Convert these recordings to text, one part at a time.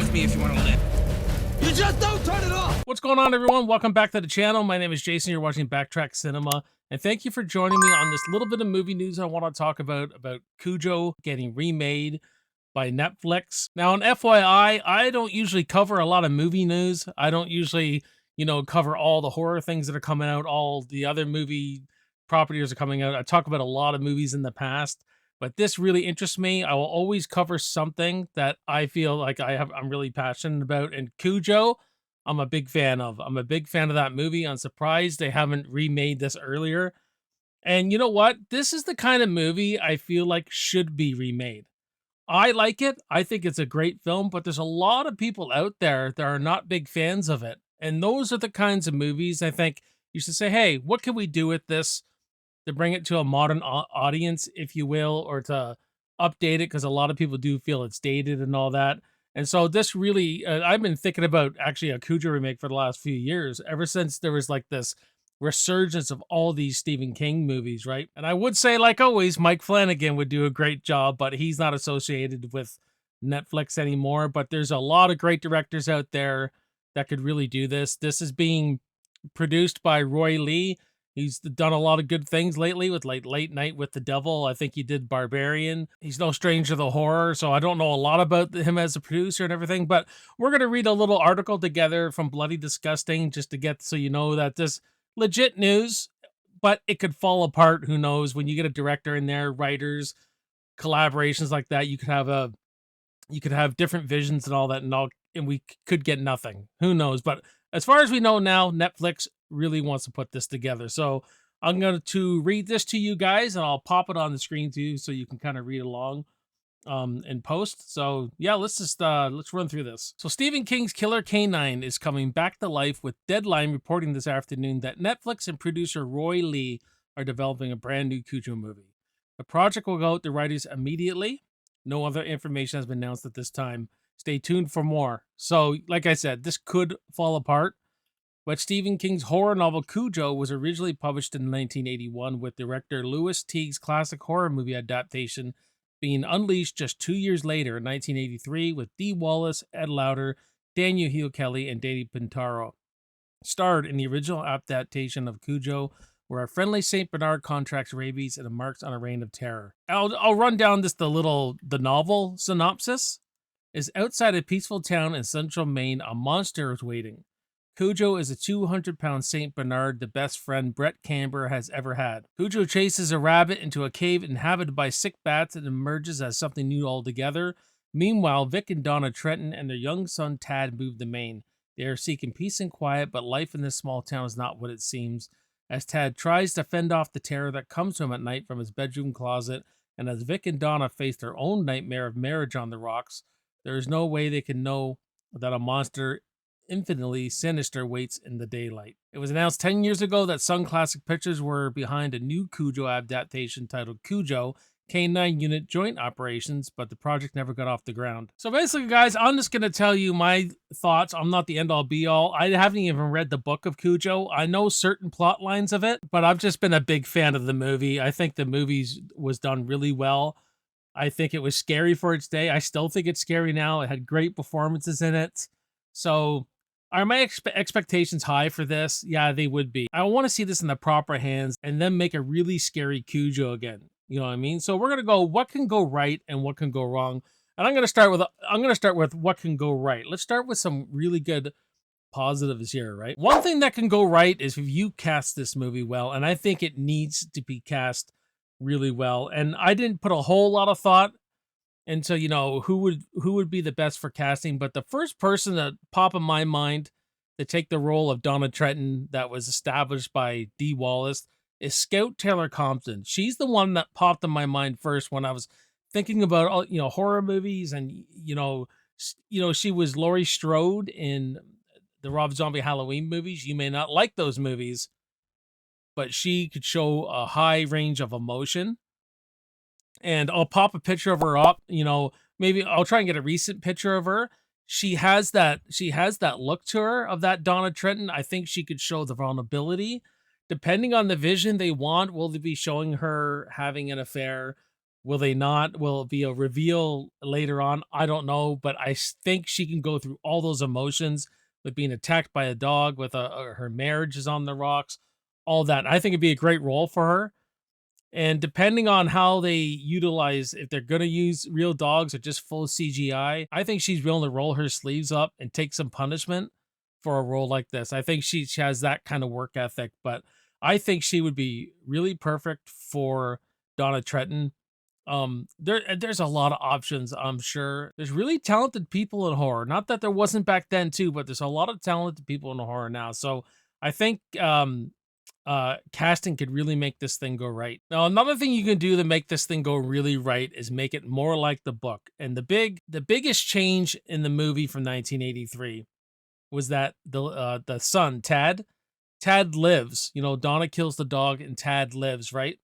with me if you want to live. You just don't turn it off! What's going on, everyone? Welcome back to the channel. My name is Jason. You're watching Backtrack Cinema. And thank you for joining me on this little bit of movie news I want to talk about Kujo getting remade by Netflix. Now, on FYI, I don't usually cover a lot of movie news. I don't usually, cover all the horror things that are coming out, all the other movie properties are coming out. I talk about a lot of movies in the past, but this really interests me. I will always cover something that I feel like I'm really passionate about. And Kujo, I'm a big fan of. I'm a big fan of that movie. I'm surprised they haven't remade this earlier. And you know what? This is the kind of movie I feel like should be remade. I like it. I think it's a great film, but there's a lot of people out there that are not big fans of it. And those are the kinds of movies I think you should say, hey, what can we do with this to bring it to a modern audience, if you will, or to update it? Because a lot of people do feel it's dated and all that. And so this really, I've been thinking about actually a Kujo remake for the last few years, ever since there was like this resurgence of all these Stephen King movies, right? And I would say, like always, Mike Flanagan would do a great job, but he's not associated with Netflix anymore. But there's a lot of great directors out there that could really do this. This is being produced by Roy Lee. He's done a lot of good things lately with like Late Night with the Devil. I think he did Barbarian. He's no stranger to horror, so I don't know a lot about him as a producer and everything, but we're going to read a little article together from Bloody Disgusting just to get so you know that this legit news, but it could fall apart. Who knows? When you get a director in there, writers, collaborations like that, you could have different visions and all that, and we could get nothing. Who knows? But as far as we know now, Netflix really wants to put this together. So I'm going to read this to you guys, and I'll pop it on the screen too, so you can kind of read along in post. So yeah, let's run through this. So Stephen King's Killer Canine is coming back to life, with Deadline reporting this afternoon that Netflix and producer Roy Lee are developing a brand new Cujo movie. The project will go out to writers immediately. No other information has been announced at this time. Stay tuned for more. So, like I said, this could fall apart. But Stephen King's horror novel Kujo was originally published in 1981, with director Louis Teague's classic horror movie adaptation being unleashed just 2 years later in 1983, with Dee Wallace, Ed Lauter, Daniel Hugh Kelly, and Danny Pintaro. Starred in the original adaptation of Kujo, where a friendly Saint Bernard contracts rabies and embarks on a reign of terror. I'll run down the novel synopsis. Is outside a peaceful town in central Maine, a monster is waiting. Kujo is a 200-pound Saint Bernard, the best friend Brett Camber has ever had. Kujo chases a rabbit into a cave inhabited by sick bats and emerges as something new altogether. Meanwhile, Vic and Donna Trenton and their young son Tad move to Maine. They are seeking peace and quiet, but life in this small town is not what it seems, as Tad tries to fend off the terror that comes to him at night from his bedroom closet, and as Vic and Donna face their own nightmare of marriage on the rocks, there is no way they can know that a monster infinitely sinister waits in the daylight. It was announced 10 years ago that Sun Classic Pictures were behind a new Kujo adaptation titled Kujo K9 Unit Joint Operations, but the project never got off the ground. So basically, guys, I'm just going to tell you my thoughts. I'm not the end-all be-all. I haven't even read the book of Kujo. I know certain plot lines of it, but I've just been a big fan of the movie. I think the movie was done really well. I think it was scary for its day. I still think it's scary now. It had great performances in it. So are my expectations high for this? Yeah, they would be. I want to see this in the proper hands and then make a really scary Kujo again. You know what I mean? So we're going to go what can go right and what can go wrong. And I'm going to start with what can go right. Let's start with some really good positives here, right? One thing that can go right is if you cast this movie well, and I think it needs to be cast really well. And I didn't put a whole lot of thought into, who would be the best for casting, but the first person that popped in my mind to take the role of Donna Trenton that was established by Dee Wallace is Scout Taylor Compton. She's the one that popped in my mind first when I was thinking about horror movies, and she was Laurie Strode in the Rob Zombie Halloween movies. You may not like those movies, but she could show a high range of emotion. And I'll pop a picture of her up, maybe I'll try and get a recent picture of her. She has that look to her of that Donna Trenton. I think she could show the vulnerability. Depending on the vision they want, will they be showing her having an affair Will they not? Will it be a reveal later on? I don't know, but think she can go through all those emotions with being attacked by a dog, with her marriage is on the rocks, all that. I think it'd be a great role for her. And depending on how they utilize, if they're going to use real dogs or just full CGI, I think she's willing to roll her sleeves up and take some punishment for a role like this. I think she has that kind of work ethic, but I think she would be really perfect for Donna Trenton. There's a lot of options, I'm sure. There's really talented people in horror. Not that there wasn't back then too, but there's a lot of talented people in horror now. So I think casting could really make this thing go right. Now, another thing you can do to make this thing go really right is make it more like the book. And the biggest change in the movie from 1983 was that the son, Tad lives. You know, Donna kills the dog and Tad lives, right?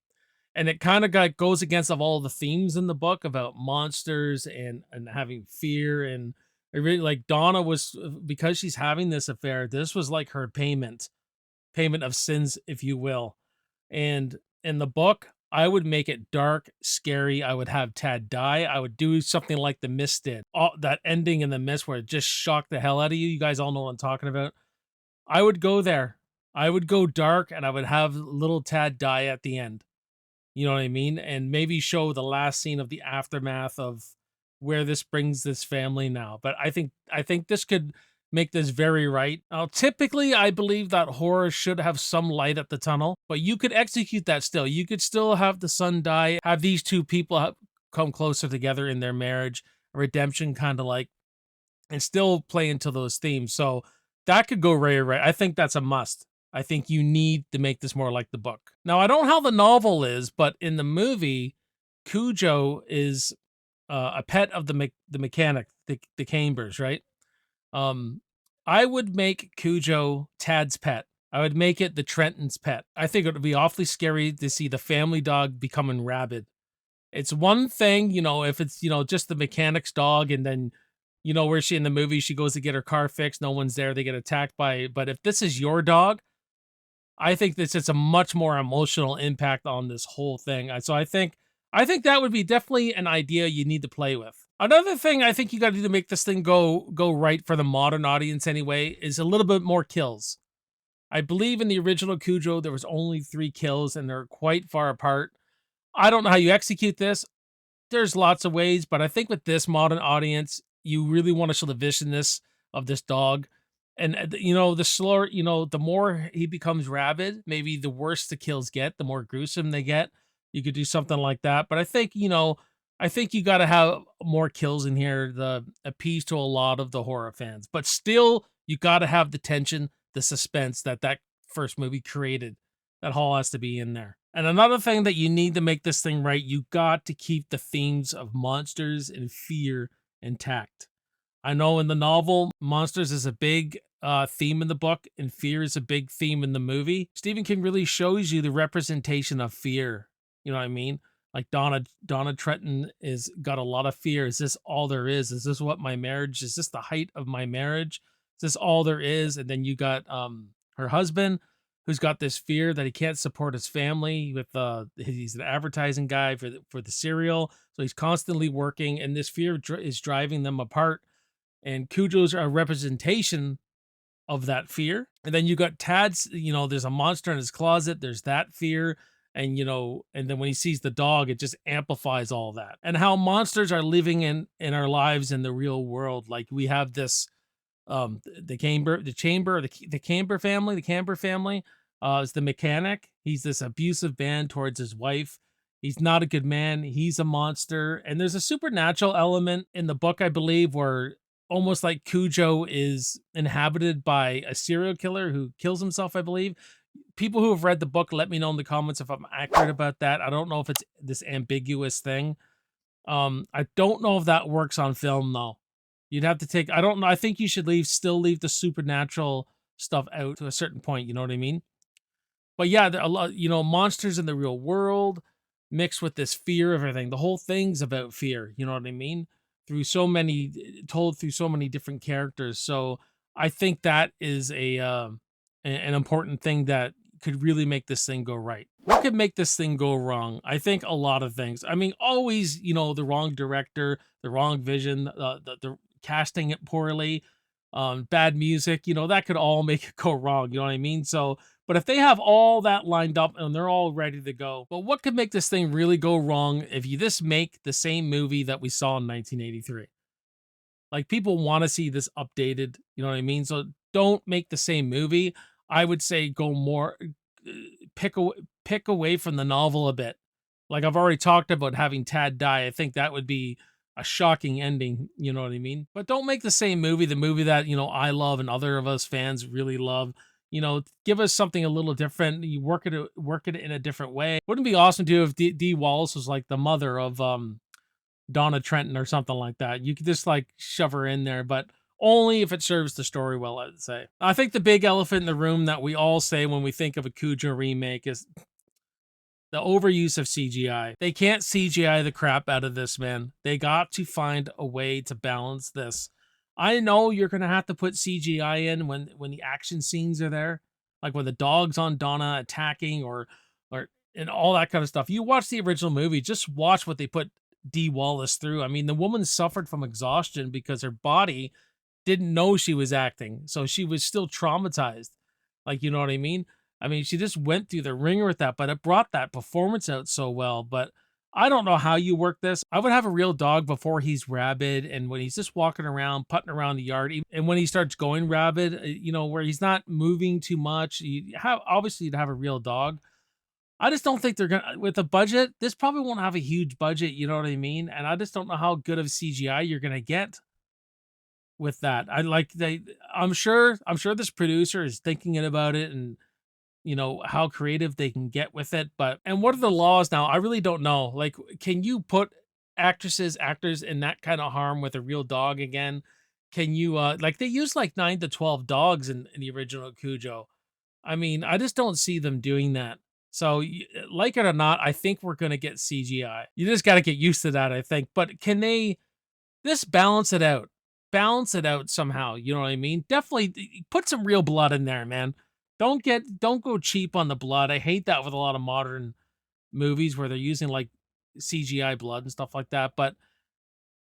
And it kind of goes against of all the themes in the book about monsters and having fear. And I really like Donna was, because she's having this affair, this was like her payment of sins, if you will. And in the book, I would make it dark, scary. I would have Tad die. I would do something like The Mist did. That ending in The Mist where it just shocked the hell out of you. You guys all know what I'm talking about. I would go there. I would go dark and I would have little Tad die at the end. You know what I mean? And maybe show the last scene of the aftermath of where this brings this family now. But I think this could make this very right. Now, typically, I believe that horror should have some light at the tunnel, but you could execute that still. You could still have the son die, have these two people come closer together in their marriage, a redemption kind of like, and still play into those themes. So that could go right. I think that's a must. I think you need to make this more like the book. Now, I don't know how the novel is, but in the movie, Kujo is a pet of the mechanic, the Cambers, right? I would make Kujo Tad's pet. I would make it the Trenton's pet. I think it would be awfully scary to see the family dog becoming rabid. It's one thing, you know, if it's, you know, just the mechanic's dog and then, you know, where she in the movie, she goes to get her car fixed, no one's there, they get attacked by, but if this is your dog, I think this is a much more emotional impact on this whole thing. So I think that would be definitely an idea you need to play with. Another thing I think you got to do to make this thing go right for the modern audience anyway is a little bit more kills. I believe in the original Kujo there was only 3 kills and they're quite far apart. I don't know how you execute this. There's lots of ways, but I think with this modern audience, you really want to show the viciousness of this dog. And you know, the slower, you know, the more he becomes rabid, maybe the worse the kills get, the more gruesome they get. You could do something like that. But I think, you know, I think you got to have more kills in here to appease to a lot of the horror fans. But still, you got to have the tension, the suspense that first movie created. That all has to be in there. And another thing that you need to make this thing right, you got to keep the themes of monsters and fear intact. I know in the novel, monsters is a big theme in the book, and fear is a big theme in the movie. Stephen King really shows you the representation of fear. You know what I mean? Like Donna Trenton is got a lot of fear. Is this all there is? Is this what my marriage? Is this the height of my marriage? Is this all there is? And then you got her husband, who's got this fear that he can't support his family with he's an advertising guy for the cereal, so he's constantly working, and this fear is driving them apart. And Cujo's a representation of that fear. And then you got Tad's, you know, there's a monster in his closet, there's that fear. And, you know, and then when he sees the dog, it just amplifies all that. And how monsters are living in our lives in the real world. Like we have this, the Camber family, is the mechanic. He's this abusive man towards his wife. He's not a good man. He's a monster. And there's a supernatural element in the book, I believe, where almost like Kujo is inhabited by a serial killer who kills himself, I believe. People who have read the book, let me know in the comments if I'm accurate about that. I don't know if it's this ambiguous thing. I don't know if that works on film though. You'd have to take, I don't know. I think you should still leave the supernatural stuff out to a certain point. You know what I mean? But yeah, there are a lot, you know, monsters in the real world mixed with this fear of everything. The whole thing's about fear. You know what I mean? Told through so many different characters. So I think that is an important thing that could really make this thing go right? What could make this thing go wrong? I think a lot of things. I mean, always, the wrong director, the wrong vision, the casting it poorly, bad music, that could all make it go wrong. You know what I mean? So, but if they have all that lined up and they're all ready to go, but what could make this thing really go wrong if you just make the same movie that we saw in 1983? Like, people want to see this updated, you know what I mean? So don't make the same movie. I would say go more, pick away, pick away from the novel a bit. Like, I've already talked about having Tad die. I think that would be a shocking ending, you know what I mean? But don't make the same movie, the movie that, I love and other of us fans really love. Give us something a little different. You work it in a different way. Wouldn't it be awesome too if Dee Wallace was like the mother of Donna Trenton or something like that? You could just like shove her in there, but only if it serves the story well, I'd say. I think the big elephant in the room that we all say when we think of a Kujo remake is the overuse of CGI. They can't CGI the crap out of this, man. They got to find a way to balance this. I know you're gonna have to put CGI in when the action scenes are there, like when the dog's on Donna attacking or and all that kind of stuff. You watch the original movie, just watch what they put Dee Wallace through. I mean, the woman suffered from exhaustion because her body didn't know she was acting, so she was still traumatized. Like, you know what I mean? I mean, she just went through the ringer with that, but it brought that performance out so well. But I don't know how you work this. I would have a real dog before he's rabid, and when he's just walking around, putting around the yard, and when he starts going rabid, where he's not moving too much. You'd have a real dog. I just don't think they're gonna, with a budget. This probably won't have a huge budget. You know what I mean? And I just don't know how good of CGI you're gonna get with that. I'm sure this producer is thinking about it, and how creative they can get with it. But and what are the laws now? I really don't know. Like, can you put actors in that kind of harm with a real dog again? Can you like, they use like 9 to 12 dogs in the original Cujo? I mean, I just don't see them doing that. So, like it or not, I think we're gonna get CGI. You just got to get used to that, I think. But can they just balance it out? Balance it out somehow. You know what I mean? Definitely put some real blood in there, man. Don't go cheap on the blood. I hate that with a lot of modern movies where they're using like CGI blood and stuff like that. But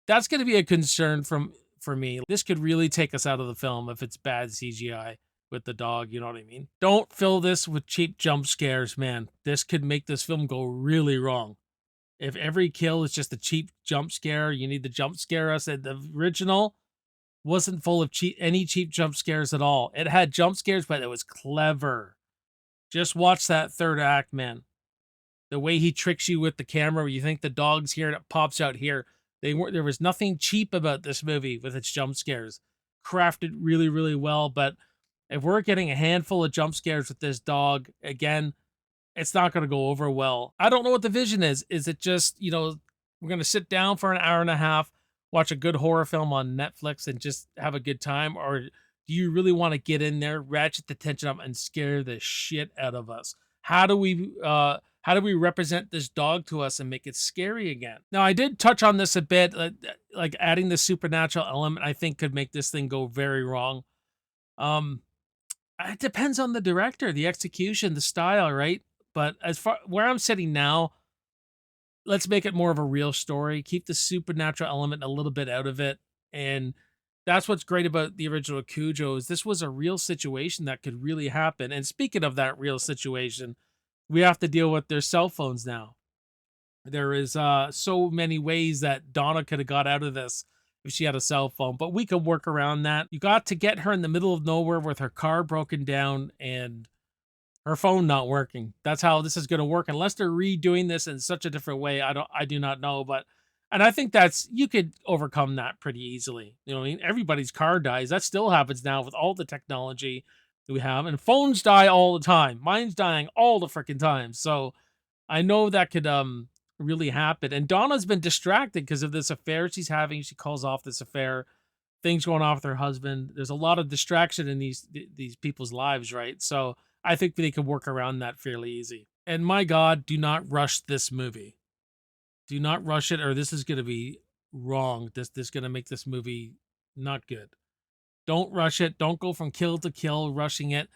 that's going to be a concern for me. This could really take us out of the film if it's bad CGI with the dog. You know what I mean? Don't fill this with cheap jump scares, man. This could make this film go really wrong. If every kill is just a cheap jump scare, you need to jump scare us. And the original wasn't full of any cheap jump scares at all. It had jump scares, but it was clever. Just watch that third act, man. The way he tricks you with the camera, where you think the dog's here and it pops out here. There was nothing cheap about this movie with its jump scares. Crafted really, really well. But if we're getting a handful of jump scares with this dog, again, it's not going to go over well. I don't know what the vision is. Is it just, we're going to sit down for an hour and a half, watch a good horror film on Netflix and just have a good time? Or do you really want to get in there, ratchet the tension up, and scare the shit out of us? How do we represent this dog to us and make it scary again? Now, I did touch on this a bit, like adding the supernatural element, I think could make this thing go very wrong. It depends on the director, the execution, the style, right? But as far where I'm sitting now, let's make it more of a real story. Keep the supernatural element a little bit out of it. And that's what's great about the original Cujo, is this was a real situation that could really happen. And speaking of that real situation, we have to deal with their cell phones now. There is so many ways that Donna could have got out of this if she had a cell phone, but we could work around that. You got to get her in the middle of nowhere with her car broken down and her phone not working. That's how this is going to work, unless they're redoing this in such a different way. I do not know, but and I think you could overcome that pretty easily. You know what I mean? Everybody's car dies. That still happens now with all the technology we have, and phones die all the time. Mine's dying all the freaking time. So I know that could really happen. And Donna's been distracted because of this affair she's having. She calls off this affair. Things going on with her husband. There's a lot of distraction in these people's lives, right? So I think they can work around that fairly easy. And my God, do not rush this movie. Do not rush it, or this is going to be wrong. This is going to make this movie not good. Don't rush it. Don't go from kill to kill rushing it.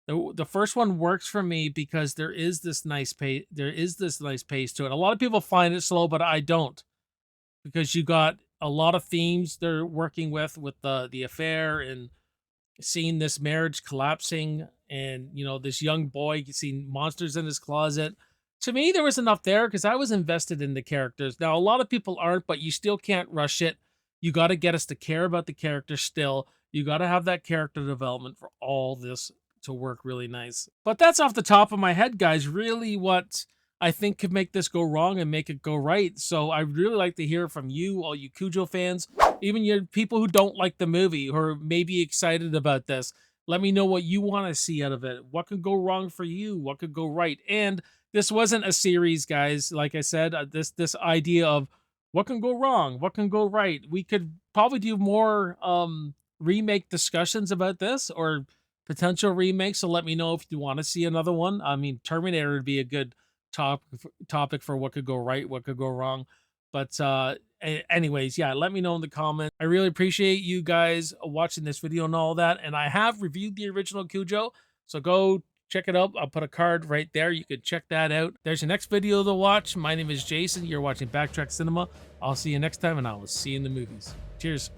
The first one works for me because there is this nice pace. There is this nice pace to it. A lot of people find it slow, but I don't, because you got a lot of themes they're working with the affair and seeing this marriage collapsing, and this young boy seeing monsters in his closet. To me, there was enough there because I was invested in the characters. Now, a lot of people aren't, but you still can't rush it. You got to get us to care about the characters still. You got to have that character development for all this to work really nice. But that's off the top of my head, guys. Really, what I think could make this go wrong and make it go right. So I really like to hear from you, all you Cujo fans, even your people who don't like the movie or maybe excited about this. Let me know what you want to see out of it. What could go wrong for you? What could go right? And this wasn't a series, guys. Like I said, this idea of what can go wrong, what can go right. We could probably do more remake discussions about this, or potential remakes. So let me know if you want to see another one. I mean, Terminator would be a good topic for what could go right, what could go wrong. But anyways, yeah, let me know in the comments. I really appreciate you guys watching this video and all that. And I have reviewed the original Cujo, so go check it out. I'll put a card right there. You can check that out. There's your next video to watch. My name is Jason. You're watching Backtrack Cinema. I'll see you next time, and I will see you in the movies. Cheers.